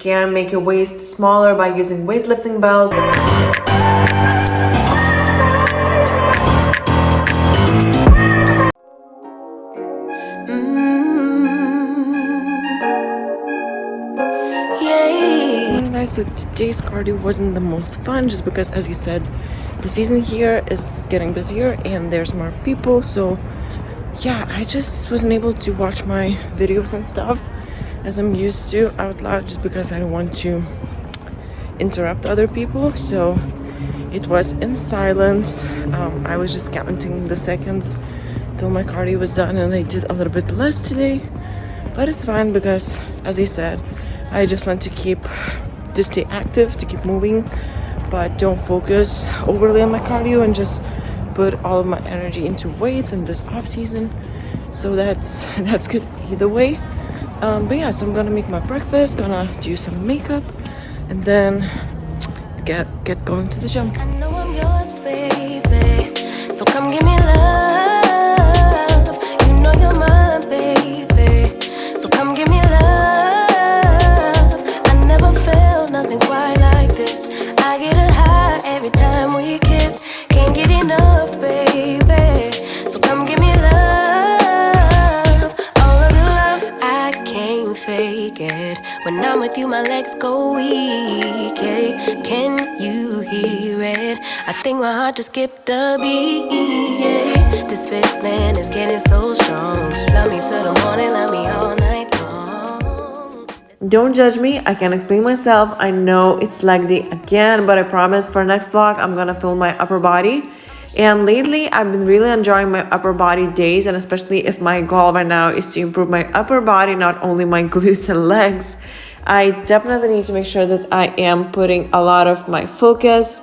Can make your waist smaller by using weightlifting belt. Guys, so today's cardio wasn't the most fun just because, as you said, the season here is getting busier and there's more people, so yeah, I just wasn't able to watch my videos and stuff as I'm used to out loud just because I don't want to interrupt other people. So it was in silence. I was just counting the seconds till my cardio was done, and I did a little bit less today, but it's fine because, as I said, I just want to stay active, to keep moving, but don't focus overly on my cardio and just put all of my energy into weights in this off season. So that's good either way. But yeah, so I'm gonna make my breakfast, gonna do some makeup, and then get going to the gym. I know I'm yours, baby. So come give me love. You know you're mine, baby. So come give me love. I never felt nothing quite like this. I get a high every time we kiss. Can't get enough, baby. So come give me love. All of your love, I can't fake it. When I'm with you, my legs go weak. Hey, can you hear it? I think my heart just skipped a beat. Yeah. This feeling is getting so strong. Love me till the morning, love me all night long. Don't judge me, I can explain myself. I know it's leg day again, but I promise for next vlog I'm gonna film my upper body. And lately I've been really enjoying my upper body days, and especially if my goal right now is to improve my upper body, not only my glutes and legs. I definitely need to make sure that I am putting a lot of my focus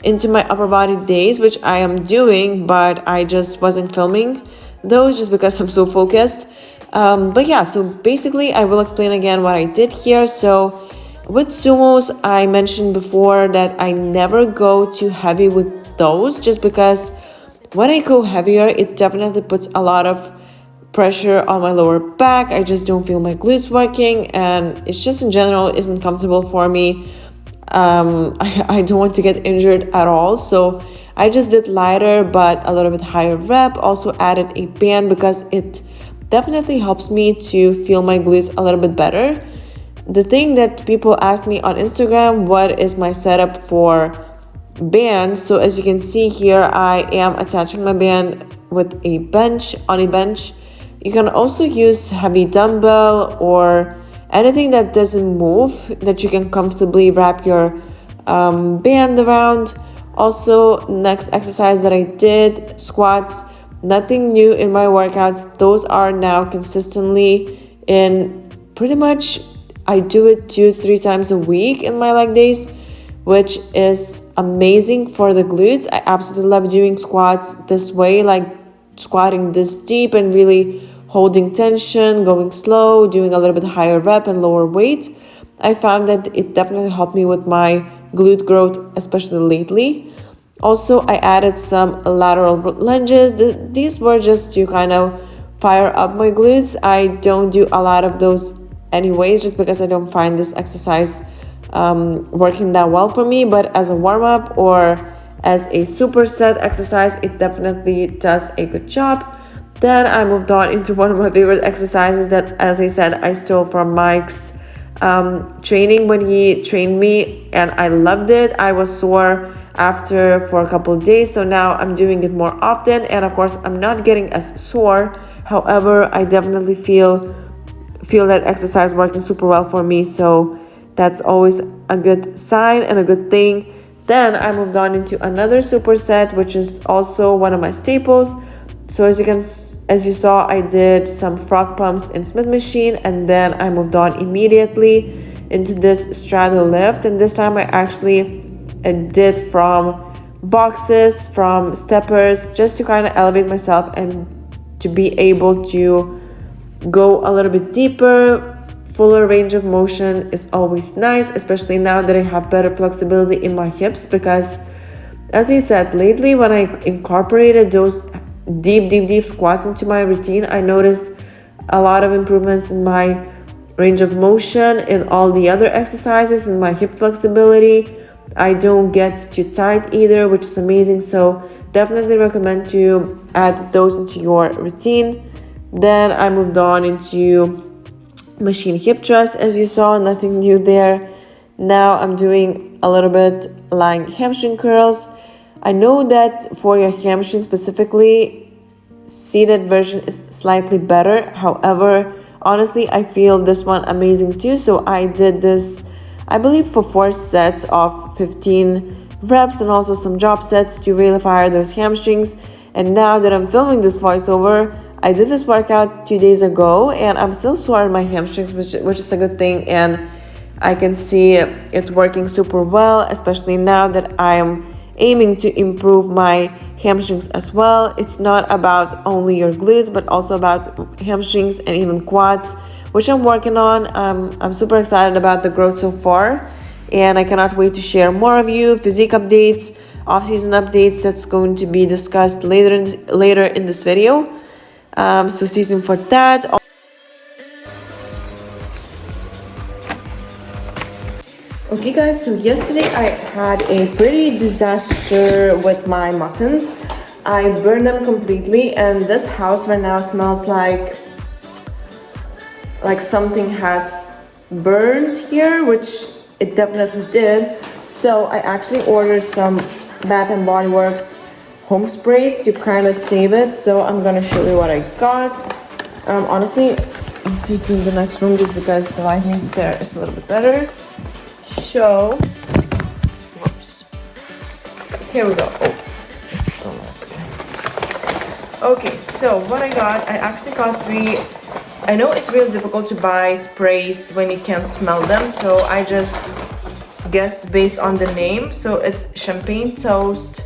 into my upper body days, which I am doing, but I just wasn't filming those just because I'm so focused. But yeah, so basically I will explain again what I did here. So with sumos, I mentioned before that I never go too heavy with those, just because when I go heavier, it definitely puts a lot of pressure on my lower back. I just don't feel my glutes working, and it's just in general isn't comfortable for me. I don't want to get injured at all, so I just did lighter but a little bit higher rep. Also added a band because it definitely helps me to feel my glutes a little bit better. The thing that people ask me on Instagram, what is my setup for band? So as you can see here, I am attaching my band with a bench. On a bench, you can also use heavy dumbbell or anything that doesn't move, that you can comfortably wrap your band around. Also, next exercise that I did, squats. Nothing new in my workouts. Those are now consistently in pretty much, I do it 2-3 times a week in my leg days, which is amazing for the glutes. I absolutely love doing squats this way, like squatting this deep and really holding tension, going slow, doing a little bit higher rep and lower weight. I found that it definitely helped me with my glute growth, especially lately. Also, I added some lateral lunges. These were just to kind of fire up my glutes. I don't do a lot of those anyways, just because I don't find this exercise working that well for me. But as a warm-up or as a superset exercise, it definitely does a good job. Then I moved on into one of my favorite exercises that, as I said, I stole from Mike's training when he trained me, and I loved it. I was sore after for a couple of days, so now I'm doing it more often, and of course I'm not getting as sore. However, I definitely feel that exercise working super well for me, so that's always a good sign and a good thing. Then I moved on into another superset, which is also one of my staples. So as you saw, I did some frog pumps in Smith machine, and then I moved on immediately into this straddle lift, and this time I actually did from boxes, from steppers, just to kind of elevate myself and to be able to go a little bit deeper. Fuller range of motion is always nice, especially now that I have better flexibility in my hips, because as I said, lately when I incorporated those deep squats into my routine, I noticed a lot of improvements in my range of motion in all the other exercises, and my hip flexibility. I don't get too tight either, which is amazing. So definitely recommend to add those into your routine. Then I moved on into machine hip thrust, as you saw, nothing new there. Now I'm doing a little bit lying hamstring curls. I know that for your hamstring specifically, seated version is slightly better. However, honestly, I feel this one amazing too. So I did this, I believe, for 4 sets of 15 reps and also some drop sets to really fire those hamstrings. And now that I'm filming this voiceover, I did this workout 2 days ago and I'm still sore in my hamstrings, which is a good thing. And I can see it working super well, especially now that I am aiming to improve my hamstrings as well. It's not about only your glutes, but also about hamstrings and even quads, which I'm working on. I'm super excited about the growth so far, and I cannot wait to share more of you physique updates, off-season updates that's going to be discussed later in this video. So stay tuned for that. Okay guys, so yesterday I had a pretty disaster with my muffins. I burned them completely and this house right now smells like something has burned here, which it definitely did. So I actually ordered some Bath and Body Works home sprays to kind of save it. So I'm gonna show you what I got. Honestly, I'll take you in the next room just because the lighting there is a little bit better. So, whoops. Here we go. Oh, it's still not good. Okay, so what I actually got 3. I know it's really difficult to buy sprays when you can't smell them, so I just guessed based on the name. So it's Champagne Toast,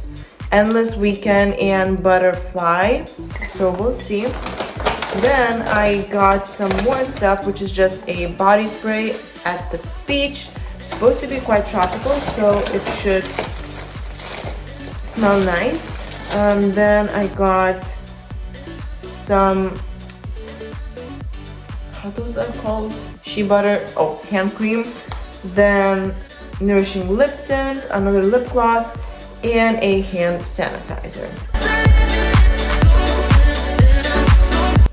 Endless Weekend, and Butterfly. So we'll see. Then I got some more stuff, which is just a body spray at the beach. Supposed to be quite tropical, so it should smell nice. Then I got some, how those are called? Shea butter, hand cream. Then nourishing lip tint, another lip gloss, and a hand sanitizer.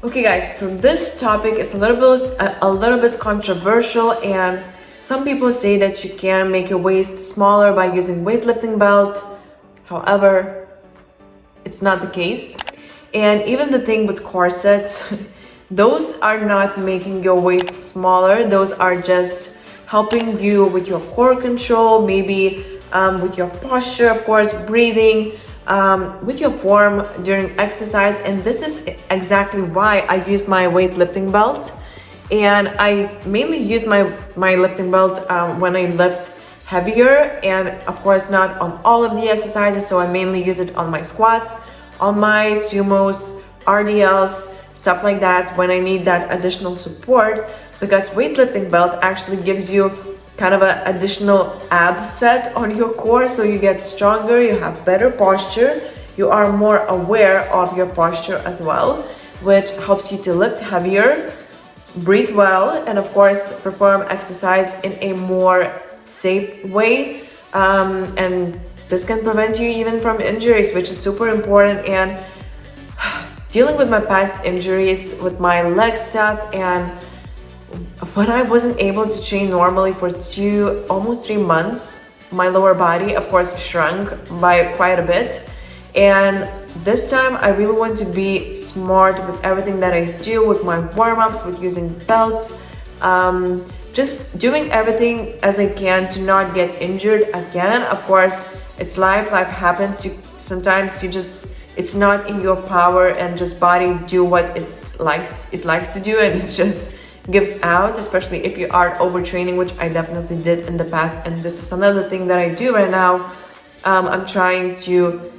Okay guys, so this topic is a little bit controversial, and some people say that you can make your waist smaller by using weightlifting belt. However, it's not the case. And even the thing with corsets, those are not making your waist smaller. Those are just helping you with your core control, maybe with your posture, of course, breathing, with your form during exercise. And this is exactly why I use my weightlifting belt. And I mainly use my lifting belt when I lift heavier, and of course not on all of the exercises. So I mainly use it on my squats, on my sumos, RDLs, stuff like that, when I need that additional support, because weightlifting belt actually gives you kind of an additional ab set on your core, so you get stronger, you have better posture, you are more aware of your posture as well, which helps you to lift heavier, breathe well, and of course perform exercise in a more safe way. And this can prevent you even from injuries, which is super important. And dealing with my past injuries with my leg stuff, and when I wasn't able to train normally for almost 3 months, my lower body of course shrunk by quite a bit. And this time I really want to be smart with everything that I do, with my warm-ups, with using belts, just doing everything as I can to not get injured again. Of course, it's life happens. Sometimes it's not in your power, and just body do what it likes to do, and it just gives out, especially if you are overtraining, which I definitely did in the past. And this is another thing that I do right now. I'm trying to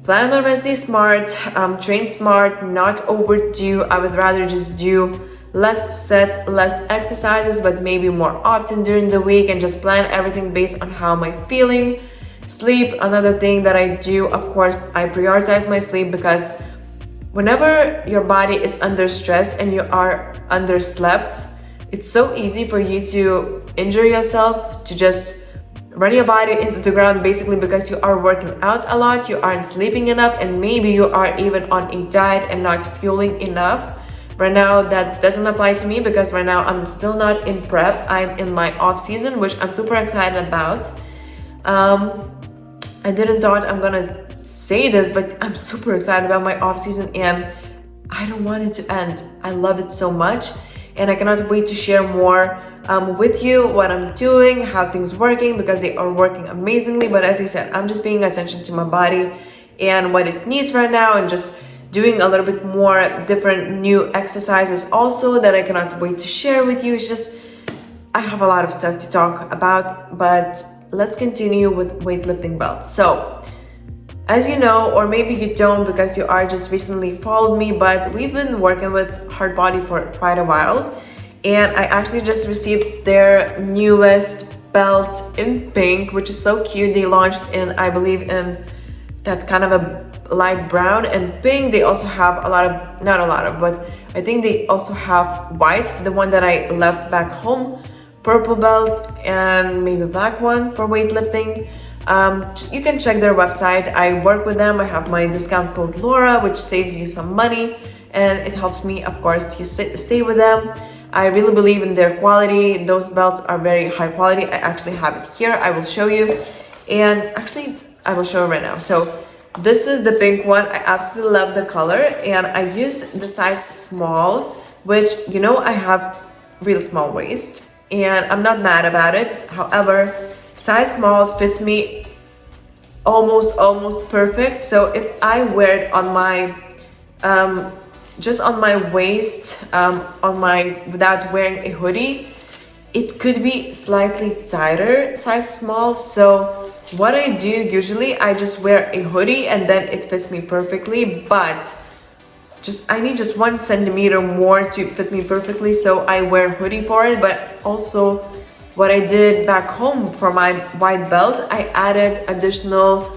plan my rest day smart, train smart, not overdo. I would rather just do less sets, less exercises, but maybe more often during the week, and just plan everything based on how I'm feeling. Sleep, another thing that I do, of course, I prioritize my sleep, because whenever your body is under stress and you are underslept, It's so easy for you to injure yourself, to just run your body into the ground, basically because you are working out a lot, you aren't sleeping enough, and maybe you are even on a diet and not fueling enough. Right now, that doesn't apply to me because right now I'm still not in prep. I'm in my off season, which I'm super excited about. I didn't thought I'm gonna say this, but I'm super excited about my off season and I don't want it to end. I love it so much and I cannot wait to share more with you what I'm doing, how things working, because they are working amazingly. But as I said, I'm just paying attention to my body and what it needs right now and just doing a little bit more different new exercises also that I cannot wait to share with you. It's just, I have a lot of stuff to talk about, but let's continue with weightlifting belts. So as you know, or maybe you don't because you are just recently followed me, but we've been working with Hard Body for quite a while. And I actually just received their newest belt in pink, which is so cute. They launched in, I believe, in that kind of a light brown and pink. They also have a lot of, not a lot of, but I think they also have white, the one that I left back home, purple belt, and maybe black one for weightlifting. You can check their website. I work with them. I have my discount code Laura, which saves you some money and it helps me, of course, to stay with them. I really believe in their quality. Those belts are very high quality. I actually have it here. I will show you. And actually, I will show you right now. So this is the pink one. I absolutely love the color. And I use the size small, which, you know, I have real small waist. And I'm not mad about it. However, size small fits me almost perfect. So if I wear it on my just on my waist, without wearing a hoodie, it could be slightly tighter, size small. So what I do usually, I just wear a hoodie and then it fits me perfectly, but I need just 1 centimeter more to fit me perfectly, so I wear hoodie for it. But also what I did back home for my white belt, I added additional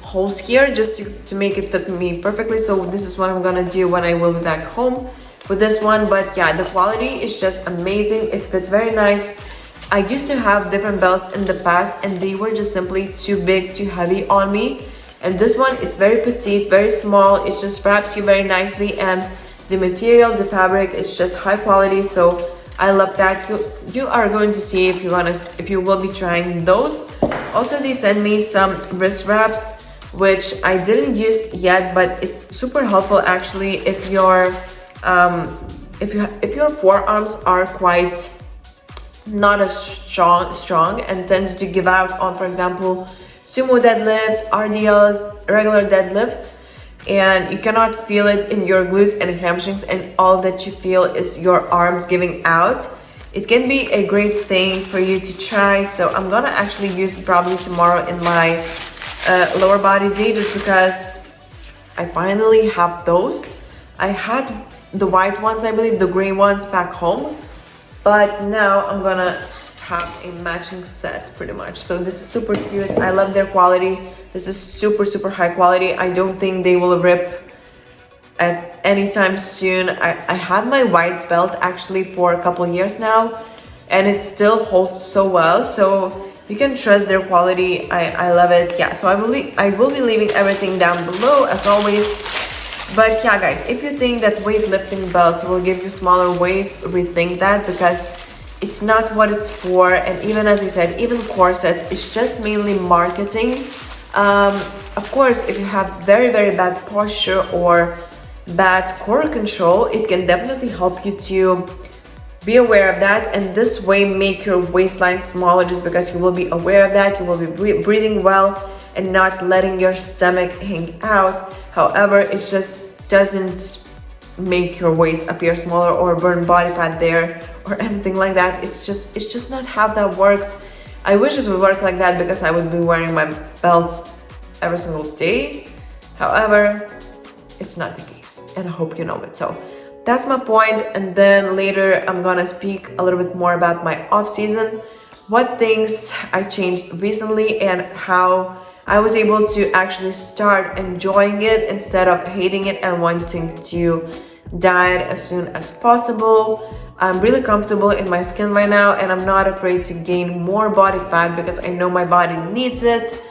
holes here just to make it fit me perfectly. So this is what I'm gonna do when I will be back home with this one. But yeah, the quality is just amazing. It fits very nice. I used to have different belts in the past and they were just simply too big, too heavy on me. And this one is very petite, very small. It just wraps you very nicely and the material, the fabric is just high quality. So I love that. You are going to see if you will be trying those. Also, they sent me some wrist wraps, which I didn't use yet, but it's super helpful actually if your forearms are quite not as strong and tends to give out on, for example, sumo deadlifts, RDLs, regular deadlifts, and you cannot feel it in your glutes and hamstrings, and all that you feel is your arms giving out. It can be a great thing for you to try. So I'm gonna actually use it probably tomorrow in my lower body day, just because I finally have those. I had the white ones, I believe, the gray ones back home, but now I'm gonna have a matching set pretty much. So this is super cute. I love their quality. This is super high quality. I don't think they will rip at any time soon. I had my white belt actually for a couple years now and it still holds so well, so you can trust their quality. I love it. Yeah, so I will be leaving everything down below as always. But yeah guys, if you think that weightlifting belts will give you smaller waist, rethink that, because it's not what it's for. And even as I said, even corsets, it's just mainly marketing. Of course, if you have very bad posture or bad core control, it can definitely help you to be aware of that, and this way make your waistline smaller, just because you will be aware of that. You will be breathing well and not letting your stomach hang out. However, it just doesn't make your waist appear smaller or burn body fat there or anything like that. It's just not how that works. I wish it would work like that, because I would be wearing my belts every single day. However, it's not the case, and I hope you know it. So that's my point. And then later I'm gonna speak a little bit more about my off season, what things I changed recently, and how I was able to actually start enjoying it instead of hating it and wanting to diet as soon as possible. I'm really comfortable in my skin right now, and I'm not afraid to gain more body fat because I know my body needs it.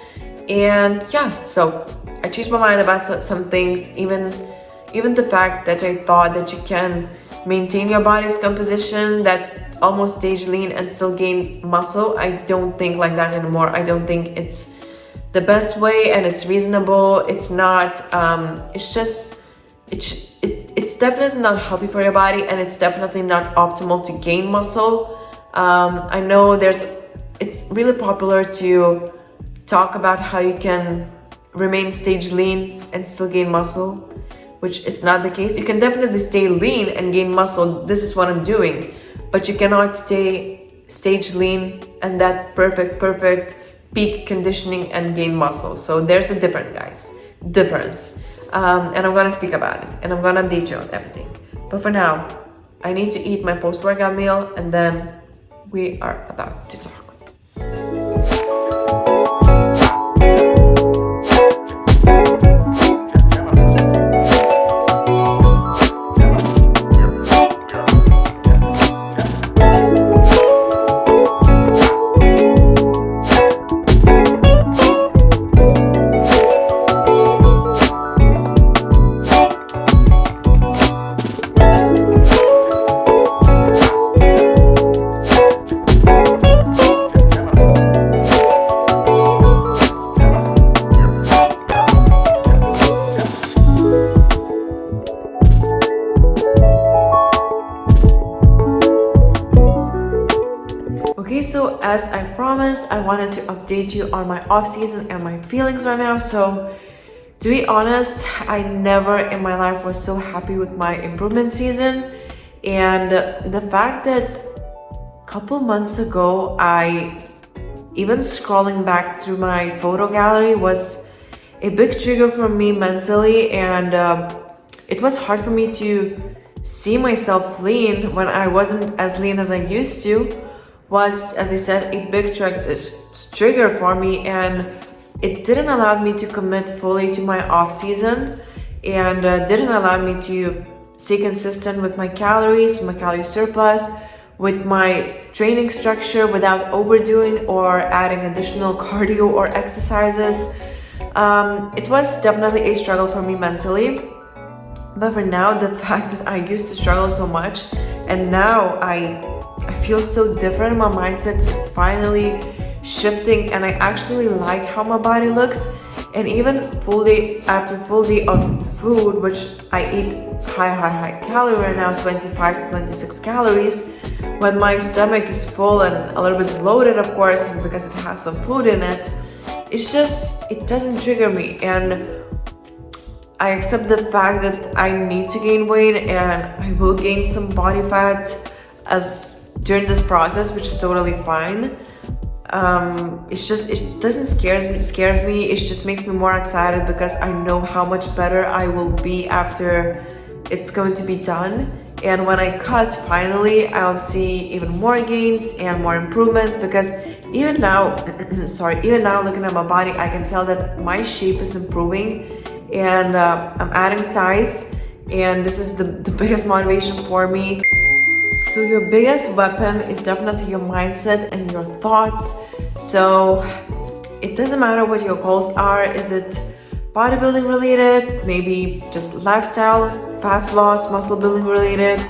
And yeah, so I changed my mind about some things, even the fact that I thought that you can maintain your body's composition, that almost stage lean and still gain muscle. I don't think like that anymore. I don't think it's the best way, and it's reasonable. It's not it's definitely not healthy for your body, and it's definitely not optimal to gain muscle. I know it's really popular to talk about how you can remain stage lean and still gain muscle, which is not the case. You can definitely stay lean and gain muscle. This is what I'm doing, but you cannot stay stage lean and that perfect peak conditioning and gain muscle. So there's a difference. And I'm gonna speak about it, and I'm gonna update you on everything. But for now, I need to eat my post-workout meal, and then we are about to talk. Okay, so as I promised, I wanted to update you on my off season and my feelings right now. So to be honest, I never in my life was so happy with my improvement season. And the fact that a couple months ago, even scrolling back through my photo gallery was a big trigger for me mentally, and it was hard for me to see myself lean when I wasn't as lean as I used to. Was, as I said, a big trigger for me, and it didn't allow me to commit fully to my off season, and didn't allow me to stay consistent with my calories, my calorie surplus, with my training structure without overdoing or adding additional cardio or exercises. It was definitely a struggle for me mentally. But for now, the fact that I used to struggle so much, and now I feel so different. My mindset is finally shifting, and I actually like how my body looks. And even after full day of food, which I eat high calorie right now, 25 to 26 calories, when my stomach is full and a little bit bloated, of course, because it has some food in it, it doesn't trigger me. And I accept the fact that I need to gain weight, and I will gain some body fat during this process, which is totally fine. It doesn't scares me. It just makes me more excited because I know how much better I will be after it's going to be done. And when I cut, finally, I'll see even more gains and more improvements, because even now, looking at my body, I can tell that my shape is improving, and I'm adding size, and this is the biggest motivation for me. So your biggest weapon is definitely your mindset and your thoughts. So it doesn't matter what your goals are. Is it bodybuilding related, maybe just lifestyle, fat loss, muscle building related,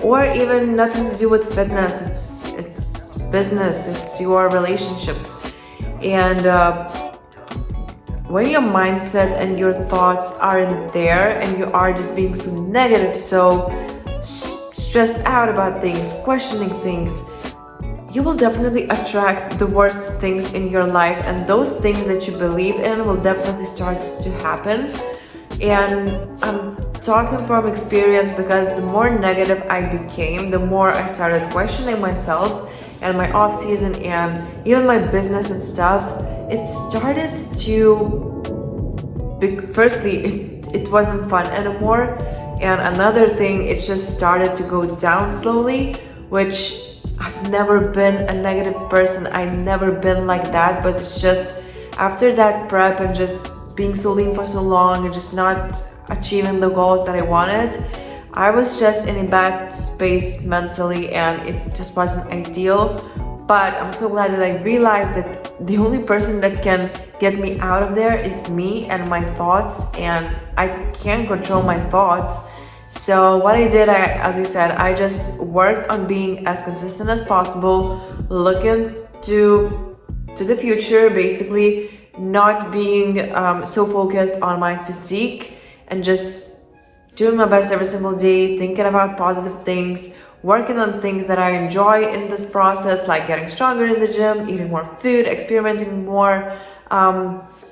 or even nothing to do with fitness? It's business, it's your relationships. And when your mindset and your thoughts aren't there, and you are just being so negative, so stressed out about things, questioning things, you will definitely attract the worst things in your life, and those things that you believe in will definitely start to happen. And I'm talking from experience, because the more negative I became, the more I started questioning myself and my off season and even my business and stuff. It started to firstly, it wasn't fun anymore. And another thing, it just started to go down slowly, which I've never been a negative person. I've never been like that, but it's just after that prep and just being so lean for so long and just not achieving the goals that I wanted, I was just in a bad space mentally and it just wasn't ideal. But I'm so glad that I realized that the only person that can get me out of there is me and my thoughts, and I can't control my thoughts. So what I did, as I said, I just worked on being as consistent as possible, looking to the future, basically not being so focused on my physique and just doing my best every single day, thinking about positive things, working on things that I enjoy in this process, like getting stronger in the gym, eating more food, experimenting more.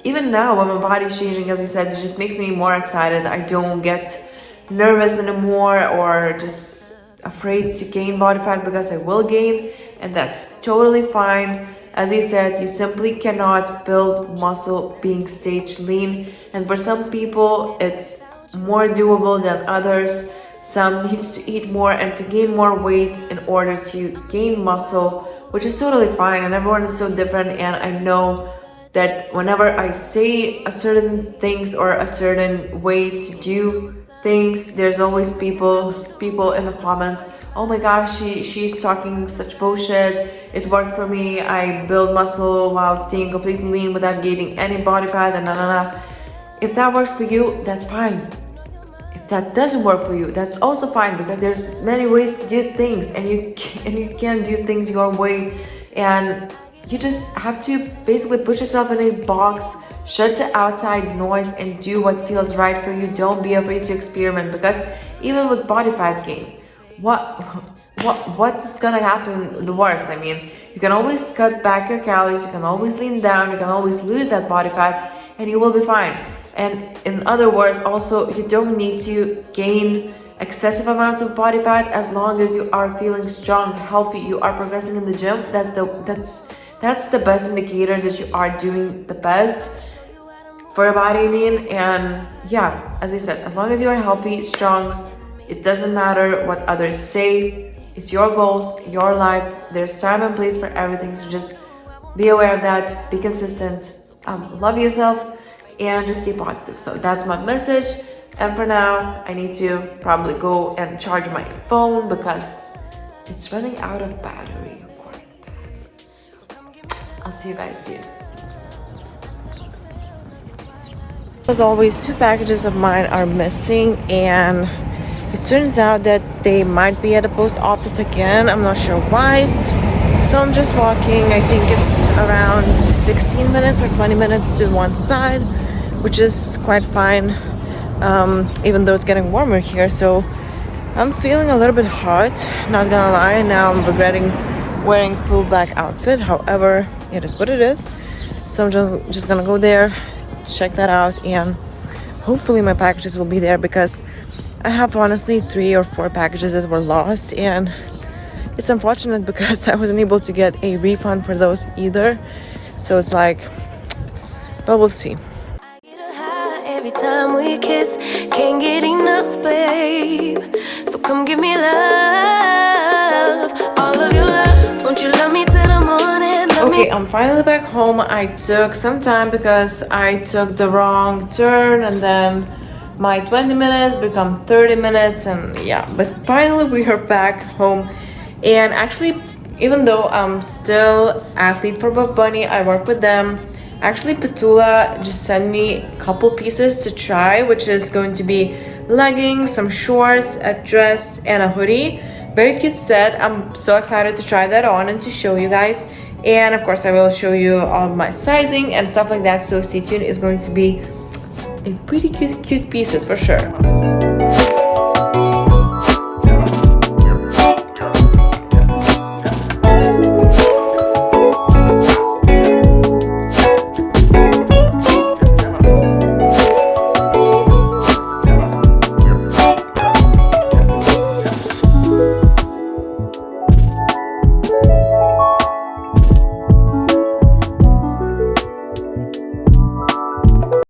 Even now when my body's changing, as I said, it just makes me more excited. I don't get nervous anymore or just afraid to gain body fat, because I will gain, and that's totally fine. As I said, you simply cannot build muscle being stage lean, and for some people it's more doable than others. Some needs to eat more and to gain more weight in order to gain muscle, which is totally fine, and everyone is so different. And I know that whenever I say a certain things or a certain way to do things, there's always people in the comments, oh my gosh, she's talking such bullshit, it worked for me, I build muscle while staying completely lean without gaining any body fat, and nah. If that works for you, that's fine. If that doesn't work for you, that's also fine, because there's many ways to do things, and you can do things your way, and you just have to basically put yourself in a box, shut the outside noise, and do what feels right for you. Don't be afraid to experiment, because even with body fat gain, what's gonna happen the worst? I mean, you can always cut back your calories, you can always lean down, you can always lose that body fat, and you will be fine. And in other words, also, you don't need to gain excessive amounts of body fat as long as you are feeling strong, healthy, you are progressing in the gym. That's the best indicator that you are doing the best for your body, I mean. And yeah, as I said, as long as you are healthy, strong, it doesn't matter what others say. It's your goals, your life. There's time and place for everything, so just be aware of that, be consistent, love yourself, and just stay positive. So that's my message. And for now, I need to probably go and charge my phone because it's running out of battery. So I'll see you guys soon. As always, 2 packages of mine are missing, and it turns out that they might be at the post office again. I'm not sure why. So I'm just walking. I think it's around 16 minutes or 20 minutes to one side, which is quite fine, even though it's getting warmer here. So I'm feeling a little bit hot, not gonna lie. Now I'm regretting wearing full black outfit. However, it is what it is. So I'm just gonna go there, check that out, and hopefully my packages will be there, because I have honestly 3 or 4 packages that were lost, and it's unfortunate because I wasn't able to get a refund for those either. So it's like, but we'll see. Every time we kiss, can't get enough, babe. So come give me love, all of your love. Won't you love me till the morning? Okay, I'm finally back home. I took some time because I took the wrong turn, and then my 20 minutes become 30 minutes, and yeah, but finally we are back home. And actually, even though I'm still athlete for Buff Bunny, I work with them. Actually, Petula just sent me a couple pieces to try, which is going to be leggings, some shorts, a dress, and a hoodie. Very cute set. I'm so excited to try that on and to show you guys. And of course, I will show you all my sizing and stuff like that. So stay tuned. It's going to be a pretty cute pieces for sure.